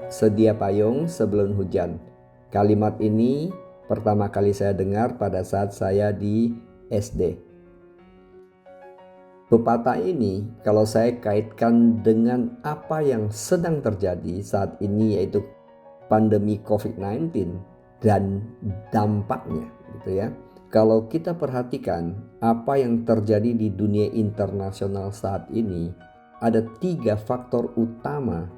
Sedia payung sebelum hujan. Kalimat ini pertama kali saya dengar pada saat saya di SD. Pepatah ini kalau saya kaitkan dengan apa yang sedang terjadi saat ini, yaitu pandemi COVID-19 dan dampaknya gitu ya. Kalau kita perhatikan apa yang terjadi di dunia internasional saat ini, ada 3 faktor utama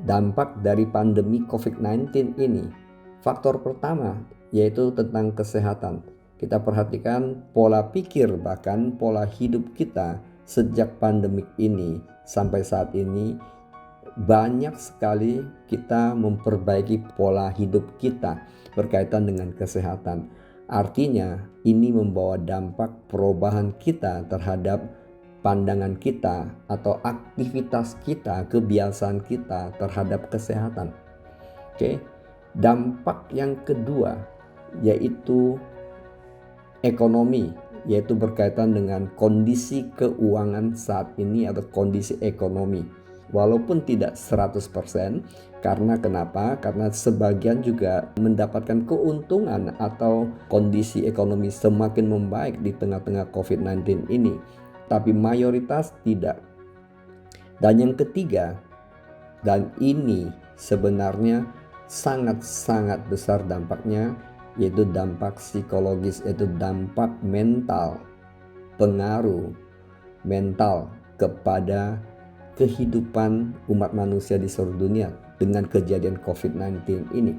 dampak dari pandemi COVID-19 ini. Faktor pertama yaitu tentang kesehatan. Kita perhatikan pola pikir, bahkan pola hidup kita sejak pandemik ini sampai saat ini, banyak sekali kita memperbaiki pola hidup kita berkaitan dengan kesehatan. Artinya ini membawa dampak perubahan kita terhadap pandangan kita atau aktivitas kita, kebiasaan kita terhadap kesehatan. Oke. Dampak yang kedua yaitu ekonomi, yaitu berkaitan dengan kondisi keuangan saat ini atau kondisi ekonomi. Walaupun tidak 100%, karena kenapa? Karena sebagian juga mendapatkan keuntungan atau kondisi ekonomi semakin membaik di tengah-tengah COVID-19 ini. Tapi mayoritas tidak. Dan yang ketiga, dan ini sebenarnya sangat-sangat besar dampaknya, yaitu dampak psikologis, yaitu dampak mental, pengaruh mental kepada kehidupan umat manusia di seluruh dunia dengan kejadian COVID-19 ini.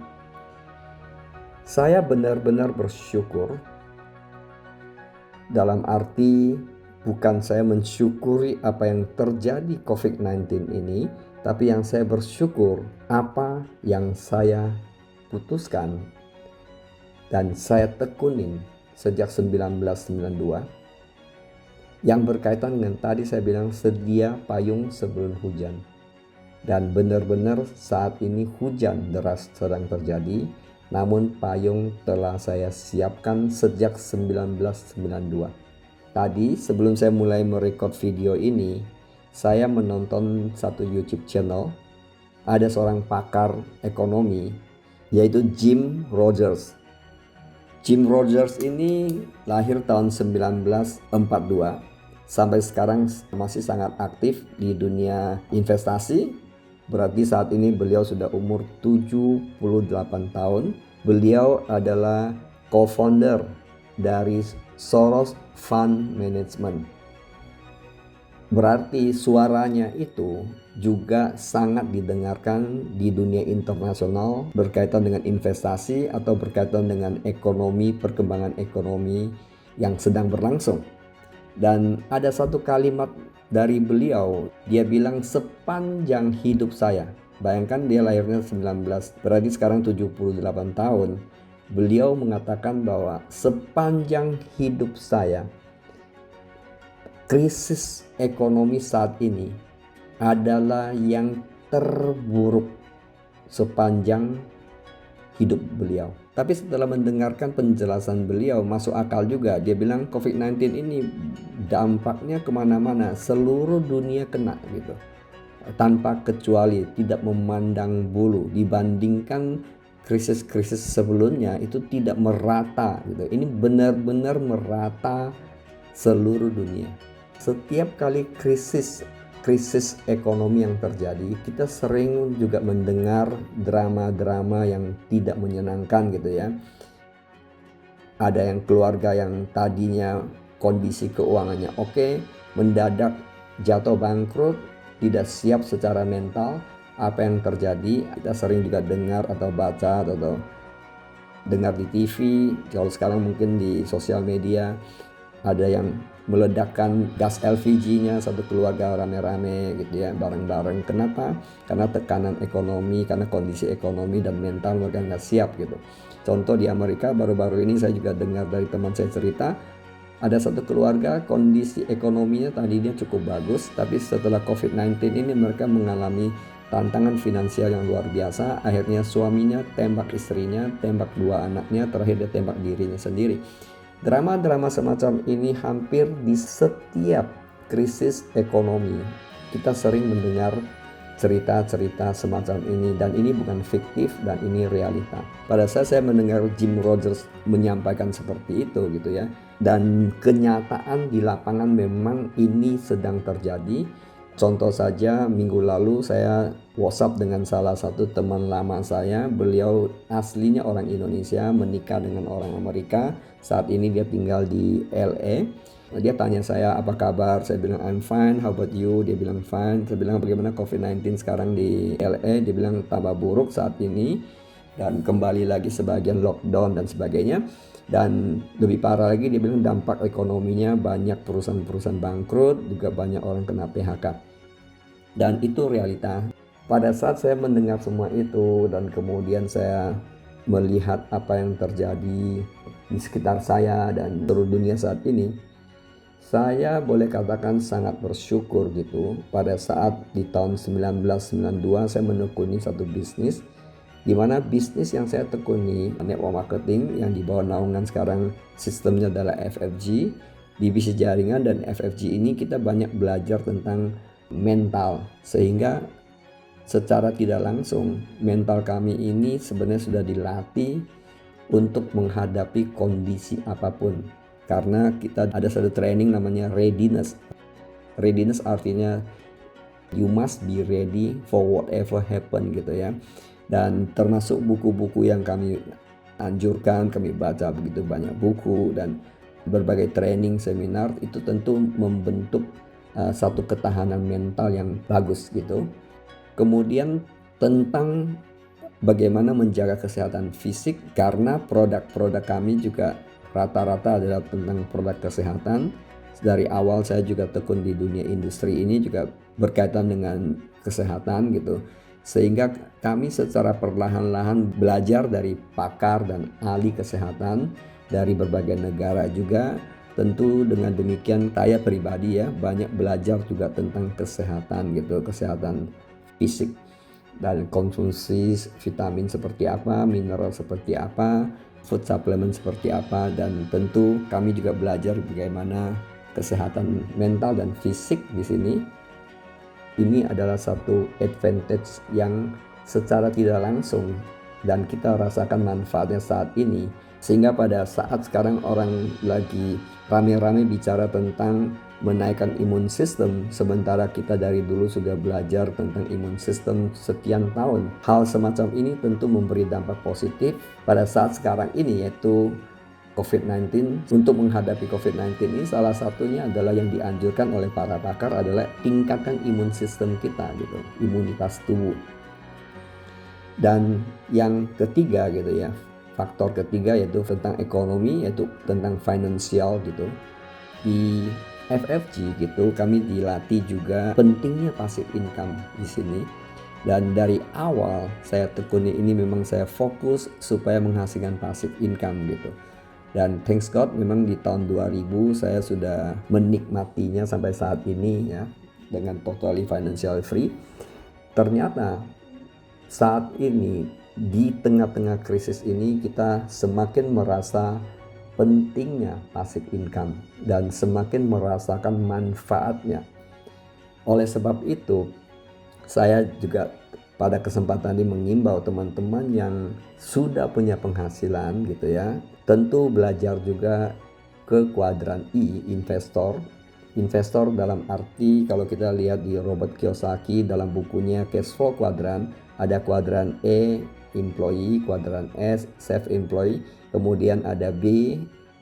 Saya benar-benar bersyukur, dalam arti bukan saya mensyukuri apa yang terjadi COVID-19 ini, tapi yang saya bersyukur apa yang saya putuskan dan saya tekunin sejak 1992 yang berkaitan dengan tadi saya bilang sedia payung sebelum hujan. Dan benar-benar saat ini hujan deras sedang terjadi, namun payung telah saya siapkan sejak 1992. Tadi sebelum saya mulai merekod video ini, saya menonton satu YouTube channel. Ada seorang pakar ekonomi yaitu Jim Rogers. Jim Rogers ini lahir tahun 1942. Sampai sekarang masih sangat aktif di dunia investasi. Berarti saat ini beliau sudah umur 78 tahun. Beliau adalah co-founder dari Soros Fund Management. Berarti suaranya itu juga sangat didengarkan di dunia internasional berkaitan dengan investasi atau berkaitan dengan ekonomi, perkembangan ekonomi yang sedang berlangsung. Dan ada satu kalimat dari beliau, dia bilang sepanjang hidup saya. Bayangkan dia lahirnya 19, berarti sekarang 78 tahun. Beliau mengatakan bahwa sepanjang hidup saya, krisis ekonomi saat ini adalah yang terburuk sepanjang hidup beliau. Tapi setelah mendengarkan penjelasan beliau, masuk akal juga. Dia bilang COVID-19 ini dampaknya kemana-mana, seluruh dunia kena gitu, tanpa kecuali, tidak memandang bulu. Dibandingkan krisis-krisis sebelumnya itu tidak merata gitu. Ini benar-benar merata seluruh dunia. Setiap kali krisis ekonomi yang terjadi, kita sering juga mendengar drama-drama yang tidak menyenangkan gitu ya. Ada yang keluarga yang tadinya kondisi keuangannya oke, mendadak jatuh bangkrut, tidak siap secara mental. Apa yang terjadi, kita sering juga dengar atau baca atau dengar di TV, kalau sekarang mungkin di sosial media, ada yang meledakkan gas LPG-nya satu keluarga rame-rame gitu ya, bareng-bareng. Kenapa? Karena tekanan ekonomi, karena kondisi ekonomi dan mental mereka nggak siap gitu. Contoh di Amerika baru-baru ini saya juga dengar dari teman saya cerita, ada satu keluarga kondisi ekonominya tadinya cukup bagus, tapi setelah COVID-19 ini mereka mengalami tantangan finansial yang luar biasa. Akhirnya suaminya tembak istrinya, tembak 2 anaknya, terakhir dia tembak dirinya sendiri. Drama-drama semacam ini hampir di setiap krisis ekonomi kita sering mendengar cerita-cerita semacam ini, dan ini bukan fiktif dan ini realita. Pada saat saya mendengar Jim Rogers menyampaikan seperti itu gitu ya, dan kenyataan di lapangan memang ini sedang terjadi. Contoh saja, minggu lalu saya WhatsApp dengan salah satu teman lama saya. Beliau aslinya orang Indonesia, menikah dengan orang Amerika. Saat ini dia tinggal di LA. Dia tanya saya, apa kabar? Saya bilang, I'm fine, how about you? Dia bilang fine. Saya bilang, bagaimana COVID-19 sekarang di LA? Dia bilang tambah buruk saat ini, dan kembali lagi sebagian lockdown dan sebagainya. Dan lebih parah lagi, dia bilang dampak ekonominya banyak perusahaan-perusahaan bangkrut, juga banyak orang kena PHK. Dan itu realita. Pada saat saya mendengar semua itu dan kemudian saya melihat apa yang terjadi di sekitar saya dan seluruh dunia saat ini, saya boleh katakan sangat bersyukur gitu. Pada saat di tahun 1992 saya menekuni satu bisnis, di mana bisnis yang saya tekuni network marketing yang di bawah naungan sekarang sistemnya adalah FFG, divisi jaringan. Dan FFG ini kita banyak belajar tentang mental, sehingga secara tidak langsung mental kami ini sebenarnya sudah dilatih untuk menghadapi kondisi apapun, karena kita ada satu training namanya readiness. Readiness artinya you must be ready for whatever happen gitu ya. Dan termasuk buku-buku yang kami anjurkan, kami baca begitu banyak buku dan berbagai training seminar, itu tentu membentuk satu ketahanan mental yang bagus gitu. Kemudian tentang bagaimana menjaga kesehatan fisik, karena produk-produk kami juga rata-rata adalah tentang produk kesehatan. Dari awal saya juga tekun di dunia industri ini juga berkaitan dengan kesehatan gitu. Sehingga kami secara perlahan-lahan belajar dari pakar dan ahli kesehatan dari berbagai negara juga. Tentu dengan demikian saya pribadi ya banyak belajar juga tentang kesehatan gitu, kesehatan fisik dan konsumsi vitamin seperti apa, mineral seperti apa, food supplement seperti apa. Dan tentu kami juga belajar bagaimana kesehatan mental dan fisik di sini. Ini adalah satu advantage yang secara tidak langsung dan kita rasakan manfaatnya saat ini. Sehingga pada saat sekarang orang lagi rame-rame bicara tentang menaikkan imun sistem, sementara kita dari dulu sudah belajar tentang imun sistem sekian tahun. Hal semacam ini tentu memberi dampak positif pada saat sekarang ini, yaitu COVID-19. Untuk menghadapi COVID-19 ini salah satunya adalah yang dianjurkan oleh para pakar adalah tingkatkan imun sistem kita gitu, imunitas tubuh. Dan yang ketiga gitu ya, faktor ketiga yaitu tentang ekonomi, yaitu tentang financial gitu. Di FFG gitu kami dilatih juga pentingnya passive income di sini. Dan dari awal saya tekuni ini memang saya fokus supaya menghasilkan passive income gitu. Dan thanks God memang di tahun 2000 saya sudah menikmatinya sampai saat ini ya, dengan totally financial free. Ternyata saat ini di tengah-tengah krisis ini kita semakin merasa pentingnya passive income dan semakin merasakan manfaatnya. Oleh sebab itu saya juga pada kesempatan ini mengimbau teman-teman yang sudah punya penghasilan gitu ya, tentu belajar juga ke kuadran I, investor. Investor dalam arti kalau kita lihat di Robert Kiyosaki dalam bukunya Cash Flow Quadrant, ada kuadran E, employee, kuadran S, self-employed, kemudian ada B,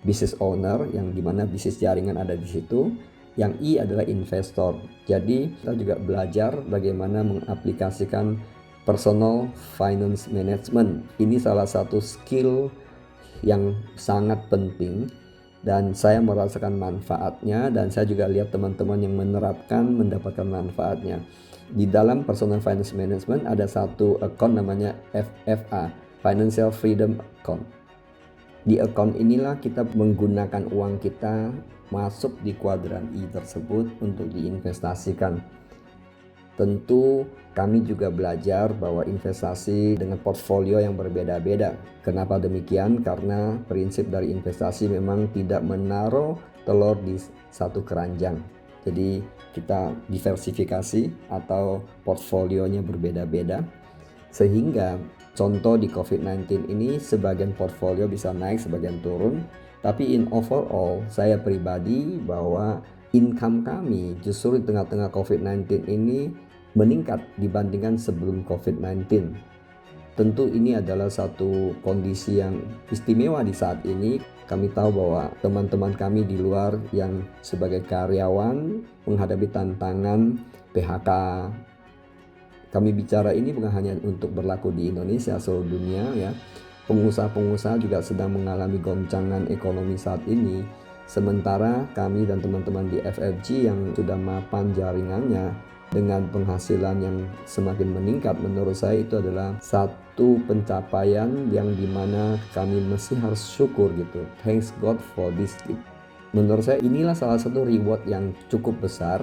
business owner, yang dimana bisnis jaringan ada di situ. Yang I adalah investor. Jadi kita juga belajar bagaimana mengaplikasikan personal finance management. Ini salah satu skill yang sangat penting dan saya merasakan manfaatnya, dan saya juga lihat teman-teman yang menerapkan mendapatkan manfaatnya. Di dalam personal finance management ada satu account namanya FFA, Financial Freedom Account. Di account inilah kita menggunakan uang kita masuk di kuadran I tersebut untuk diinvestasikan. Tentu kami juga belajar bahwa investasi dengan portfolio yang berbeda-beda. Kenapa demikian? Karena prinsip dari investasi memang tidak menaruh telur di satu keranjang. Jadi kita diversifikasi atau portfolionya berbeda-beda, sehingga contoh di COVID-19 ini sebagian portfolio bisa naik, sebagian turun. Tapi in overall saya pribadi bahwa income kami justru di tengah-tengah COVID-19 ini meningkat dibandingkan sebelum COVID-19. Tentu ini adalah satu kondisi yang istimewa di saat ini. Kami tahu bahwa teman-teman kami di luar yang sebagai karyawan menghadapi tantangan PHK. Kami bicara ini bukan hanya untuk berlaku di Indonesia, seluruh dunia ya. Pengusaha-pengusaha juga sedang mengalami goncangan ekonomi saat ini. Sementara kami dan teman-teman di FFG yang sudah mapan jaringannya dengan penghasilan yang semakin meningkat, menurut saya itu adalah satu pencapaian yang dimana kami mesti harus syukur gitu. Thanks God for this. Menurut saya inilah salah satu reward yang cukup besar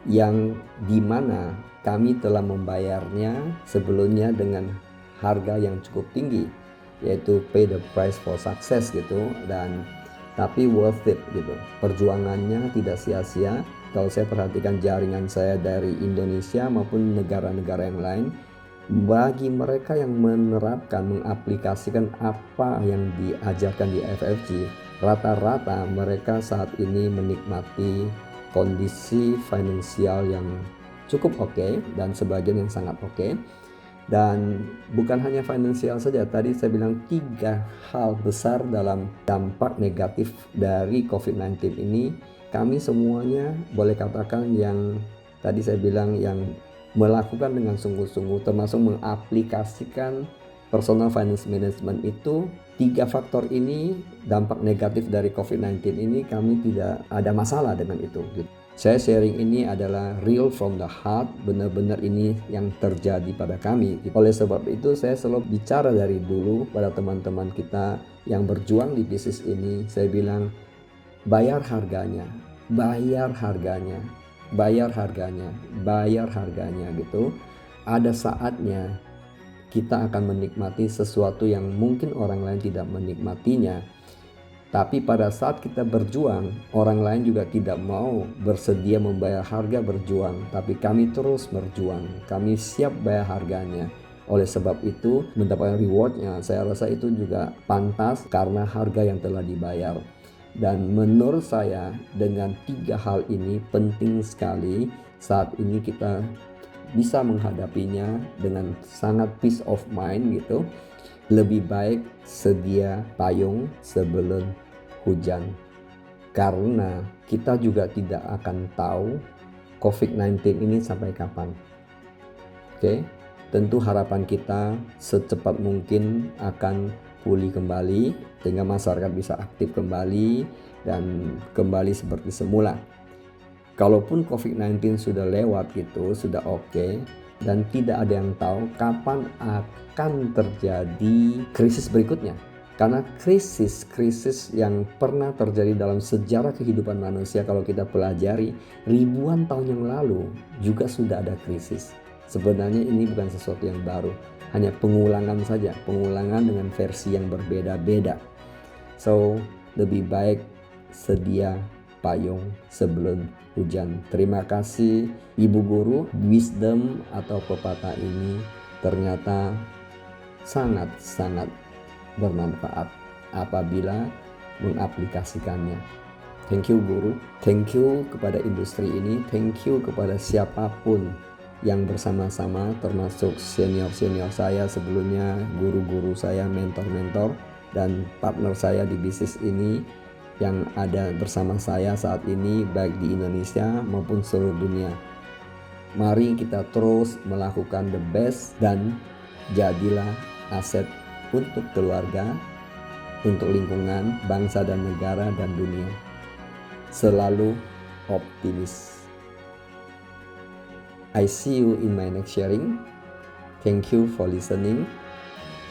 yang dimana kami telah membayarnya sebelumnya dengan harga yang cukup tinggi, yaitu pay the price for success gitu, dan tapi worth it gitu. Perjuangannya tidak sia-sia. Kalau saya perhatikan jaringan saya dari Indonesia maupun negara-negara yang lain, bagi mereka yang menerapkan, mengaplikasikan apa yang diajarkan di FFG, rata-rata mereka saat ini menikmati kondisi finansial yang cukup oke, dan sebagian yang sangat oke. Dan bukan hanya finansial saja, tadi saya bilang 3 hal besar dalam dampak negatif dari COVID-19 ini. Kami semuanya boleh katakan yang tadi saya bilang yang melakukan dengan sungguh-sungguh, termasuk mengaplikasikan personal finance management itu. 3 faktor ini, dampak negatif dari COVID-19 ini, kami tidak ada masalah dengan itu. Saya sharing ini adalah real from the heart, benar-benar ini yang terjadi pada kami. Oleh sebab itu saya selalu bicara dari dulu pada teman-teman kita yang berjuang di bisnis ini. Saya bilang bayar harganya, bayar harganya, bayar harganya, bayar harganya gitu. Ada saatnya kita akan menikmati sesuatu yang mungkin orang lain tidak menikmatinya. Tapi pada saat kita berjuang, orang lain juga tidak mau bersedia membayar harga berjuang. Tapi kami terus berjuang, kami siap bayar harganya. Oleh sebab itu, mendapatkan rewardnya, saya rasa itu juga pantas karena harga yang telah dibayar. Dan menurut saya dengan 3 hal ini penting sekali saat ini kita bisa menghadapinya dengan sangat peace of mind gitu. Lebih baik sedia payung sebelum hujan, karena kita juga tidak akan tahu COVID-19 ini sampai kapan. Oke, tentu harapan kita secepat mungkin akan pulih kembali sehingga masyarakat bisa aktif kembali dan kembali seperti semula. Kalaupun COVID-19 sudah lewat gitu, sudah oke, dan tidak ada yang tahu kapan akan terjadi krisis berikutnya. Karena krisis yang pernah terjadi dalam sejarah kehidupan manusia, kalau kita pelajari ribuan tahun yang lalu juga sudah ada krisis. Sebenarnya ini bukan sesuatu yang baru, hanya pengulangan saja, pengulangan dengan versi yang berbeda-beda. So, lebih baik sedia payung sebelum hujan. Terima kasih Ibu Guru. Wisdom atau pepatah ini ternyata sangat-sangat bermanfaat apabila mengaplikasikannya. Thank you Guru, thank you kepada industri ini, thank you kepada siapapun yang bersama-sama, termasuk senior-senior saya sebelumnya, guru-guru saya, mentor-mentor, dan partner saya di bisnis ini yang ada bersama saya saat ini baik di Indonesia maupun seluruh dunia. Mari kita terus melakukan the best dan jadilah aset untuk keluarga, untuk lingkungan, bangsa dan negara dan dunia. Selalu optimis. I see you in my next sharing. Thank you for listening.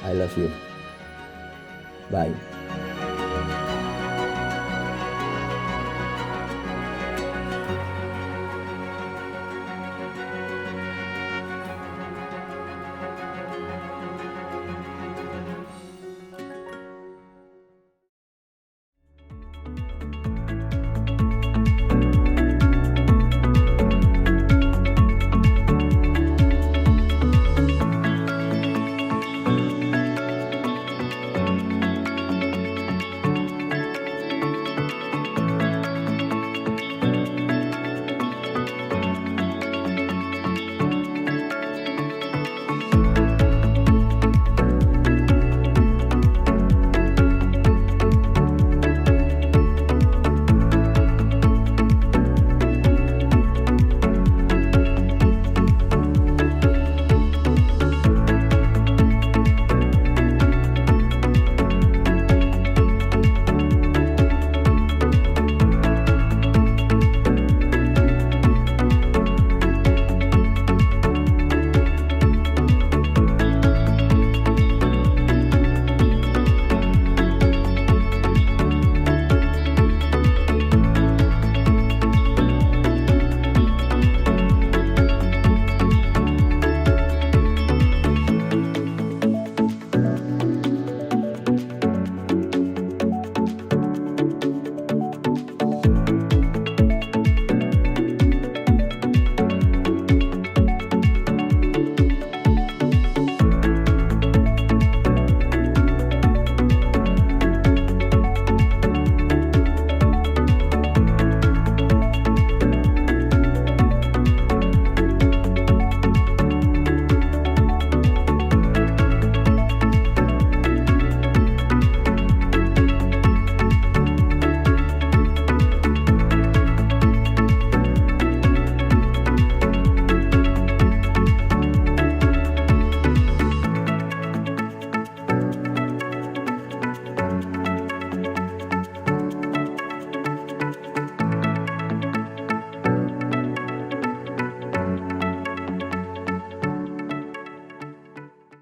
I love you. Bye.